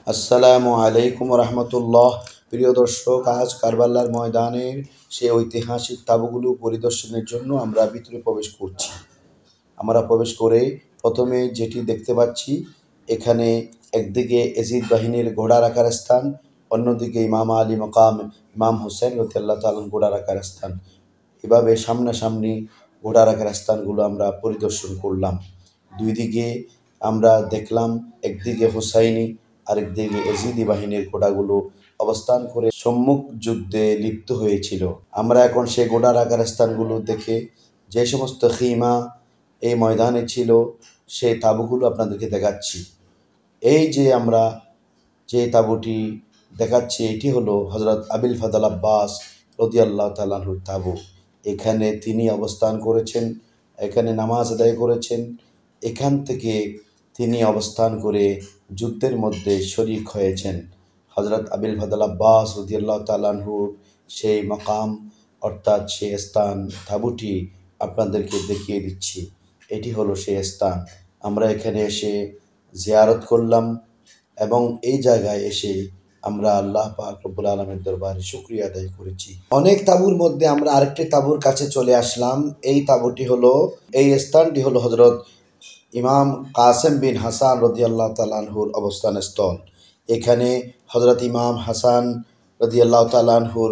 আসসালামু আলাইকুম রহমতুল্লাহ। প্রিয় দর্শক, আজ কারবালার ময়দানের সেই ঐতিহাসিক তাঁবুগুলো পরিদর্শনের জন্য আমরা ভিতরে প্রবেশ করছি। আমরা প্রবেশ করে প্রথমে যেটি দেখতে পাচ্ছি, এখানে একদিকে এজিদ বাহিনীর ঘোড়া রাখার স্থান, অন্যদিকে ইমাম আলী মকাম ইমাম হোসেন রাদিয়াল্লাহু তাআলা ঘোড়া রাখার স্থান। এভাবে সামনাসামনি ঘোড়া রাখার স্থানগুলো আমরা পরিদর্শন করলাম। দুই দিকে আমরা দেখলাম, একদিকে হুসাইনি আরেকদিকে এজিদি বাহিনীর ঘোড়াগুলো অবস্থান করে সম্মুখ যুদ্ধে লিপ্ত হয়েছিল। আমরা এখন সেই ঘোড়া রাখার স্থানগুলো দেখে যে সমস্ত খিমা এই ময়দানে ছিল সেই তাঁবুগুলো আপনাদেরকে দেখাচ্ছি। এই যে আমরা যে তাঁবুটি দেখাচ্ছি, এটি হলো হযরত আবিল ফাদাল আব্বাস রাদিয়াল্লাহু তাআলা আনহুর তাঁবু। এখানে তিনি অবস্থান করেছেন, এখানে নামাজ আদায় করেছেন। এখান থেকে তিনি অবস্থান করে যুদ্ধের মধ্যে শরীক হয়েছেন। হযরত আবিল ফাদাল আব্বাস রাদিয়াল্লাহু তাআলা আনহুর সেই মাকাম, অর্থাৎ সেই স্থান, তাঁবুটি আপনাদেরকে দেখিয়ে দিচ্ছি। এটি হলো সেই স্থান। আমরা এখানে এসে জিয়ারত করলাম এবং এই জায়গায় এসে আমরা আল্লাহ পাক রব্বুল আলামিনের দরবারে শুকরিয়া আদায় করেছি। অনেক তাঁবুর মধ্যে আমরা আরেকটি তাঁবুর কাছে চলে আসলাম। এই স্থানটি হলো হযরত ইমাম কাসেম বিন হাসান রাদিয়াল্লাহু তাআলা আনহুর অবস্থান স্থল। এখানে হযরত ইমাম হাসান রাদিয়াল্লাহু তাআলা আনহুর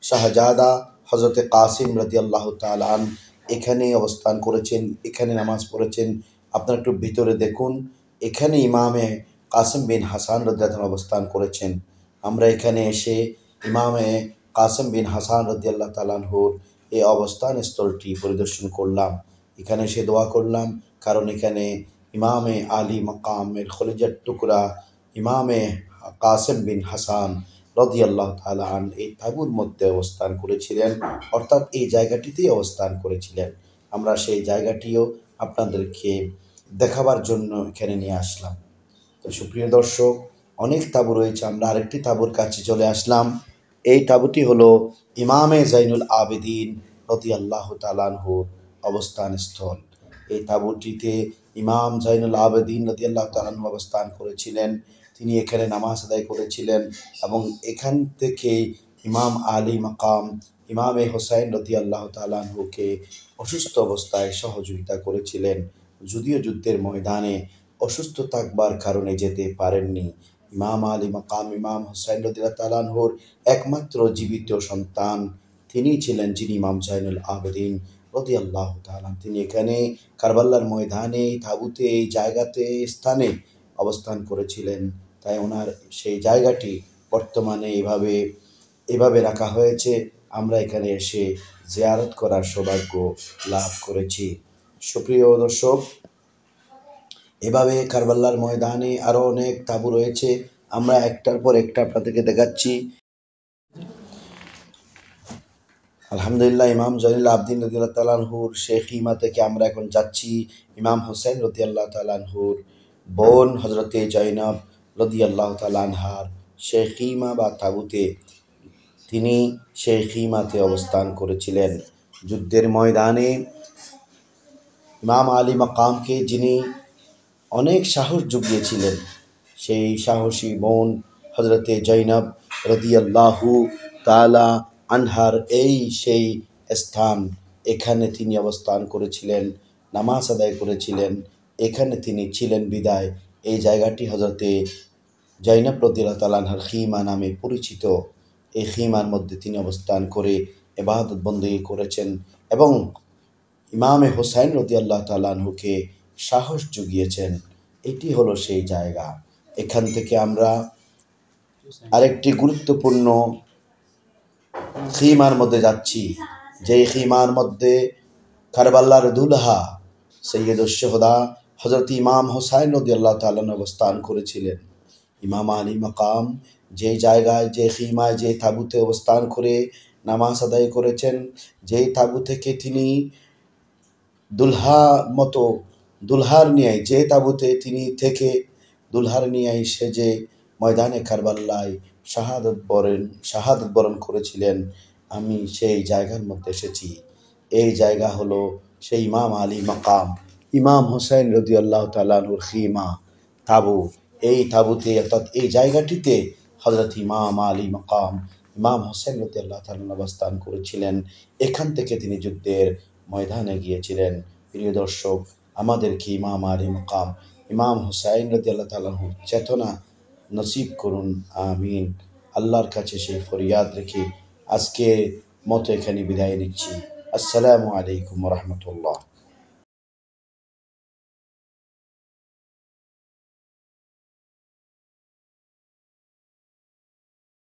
শাহজাদা হযরতে কাসিম রাদিয়াল্লাহু তাআলা এখানে অবস্থান করেছেন, এখানে নামাজ পড়েছেন। আপনারা একটু ভিতরে দেখুন, এখানে ইমামে কাসেম বিন হাসান রাদিয়াল্লাহু তাআলা অবস্থান করেছেন। আমরা এখানে এসে ইমামে কাসেম বিন হাসান রাদিয়াল্লাহু তাআলা আনহুর এই অবস্থান স্থলটি পরিদর্শন করলাম। এখানে এসে দোয়া করলাম, কারণ এখানে ইমামে আলী মাকামের খলিজার টুকরা ইমামে কাসেম বিন হাসান রাদিয়াল্লাহু তাআলা এই তাঁবুর মধ্যে অবস্থান করেছিলেন, অর্থাৎ এই জায়গাটিতেই অবস্থান করেছিলেন। আমরা সেই জায়গাটিও আপনাদেরকে দেখাবার জন্য এখানে নিয়ে আসলাম। তো সুপ্রিয় দর্শক, অনেক তাঁবু রয়েছে, আমরা আরেকটি তাঁবুর কাছে চলে আসলাম। এই তাঁবুটি হলো ইমামে জাইনুল আবেদিন রাদিয়াল্লাহু তাআলা আনহুর অবস্থান স্থল। এই তাঁবুটিতে ইমাম জাইনুল আবেদিন রাদিয়াল্লাহু তাআলা আনহু অবস্থান করেছিলেন। তিনি এখানে নামাজ আদায় করেছিলেন এবং এখান থেকে ইমাম আলী মাকাম ইমামে হোসাইন রাদিয়াল্লাহু তাআলা আনহুকে অসুস্থ অবস্থায় সহযোগিতা করেছিলেন। যদিও যুদ্ধের ময়দানে অসুস্থ থাকবার কারণে যেতে পারেননি। ইমাম আলী মাকাম ইমাম হোসাইন রাদিয়াল্লাহু তাআলা আনহুর একমাত্র জীবিত সন্তান তিনি ছিলেন, যিনি ইমাম জাইনুল আবেদিন রাদিয়াল্লাহু তাআলা। তিনি এখানে কারবালার ময়দানে তাঁবুতে এই জায়গাতে স্থানে অবস্থান করেছিলেন। তাই ওনার সেই জায়গাটি বর্তমানে এভাবে রাখা হয়েছে। আমরা এখানে এসে জিয়ারত করার সৌভাগ্য লাভ করেছি। সুপ্রিয় দর্শক, এভাবে কারবালার ময়দানে আরও অনেক তাঁবু রয়েছে, আমরা একটার পর একটা আপনাদেরকে দেখাচ্ছি। আলহামদুলিল্লাহ, ইমাম জাইনুল আবেদিন রাদিয়াল্লাহু তাআলা আনহুর সেই খিমা থেকে আমরা এখন যাচ্ছি ইমাম হোসেন রাদিয়াল্লাহু তাআলা আনহুর বোন হযরতে জয়নব রাদিয়াল্লাহু তাআলা আনহার সেই খিমা বা তাঁবুতে। তিনি সেই খিমাতে অবস্থান করেছিলেন যুদ্ধের ময়দানে। ইমাম আলী মাকামকে যিনি অনেক সাহস জুগিয়েছিলেন, সেই সাহসী বোন হযরতে জয়নব রাদিয়াল্লাহু তাআলা আনহার সেই স্থান। এখানে তিনি অবস্থান করেছিলেন, নামাজ আদায় করেছিলেন। এখানে তিনি ছিলেন বিদায় এই জায়গাটি হযরতে জয়নব রাদিয়াল্লাহু তাআলা আনহার খিমা নামে পরিচিত। এই খিমার মধ্যে তিনি অবস্থান করে ইবাদত বন্দেগী করেছেন এবং ইমামে হোসাইন রাদিয়াল্লাহু তাআলা আনহুকে সাহস জুগিয়েছেন। এটি হলো সেই জায়গা। এখান থেকে আমরা আরেকটি গুরুত্বপূর্ণ খিমার মধ্যে যাচ্ছি, যেই খিমার মধ্যে কারবালার দুলহা সৈয়দুশ শুহাদা হযরত ইমাম হোসাইন রাদিয়াল্লাহু তাআলা অবস্থান করেছিলেন। ইমাম আলী মাকাম যে জায়গায়, যে খিমায়, যে তাঁবুতে অবস্থান করে নামাজ আদায় করেছেন, যেই তাঁবু থেকে তিনি দুলহার নিয়ায়, যে তাঁবুতে তিনি থেকে দুলহার নিয়ায় সেজে ময়দানে কারবালায় শাহাদত বরণ করেছিলেন, আমি সেই জায়গার মধ্যে এসেছি। এই জায়গা হলো সেই ইমাম আলী মাকাম ইমাম হোসেন রাদিয়াল্লাহু তাআলা আনহুর খিমা, তাঁবু। এই তাঁবুতে অর্থাৎ এই জায়গাটিতে হযরত ইমাম আলী মাকাম ইমাম হোসেন রাদিয়াল্লাহু তাআলা অবস্থান করেছিলেন। এখান থেকে তিনি যুদ্ধের ময়দানে গিয়েছিলেন। প্রিয় দর্শক, আমাদেরকে ইমাম আলী মাকাম ইমাম হুসাইন রাদিয়াল্লাহু তাআলার চেতনা নসিব করুন, আমিন। আল্লাহর কাছে সেই ফরিয়াদ রেখে আজকের মতো এখানে বিদায় নিচ্ছি। আসসালামু আলাইকুম ওয়া রাহমাতুল্লাহ।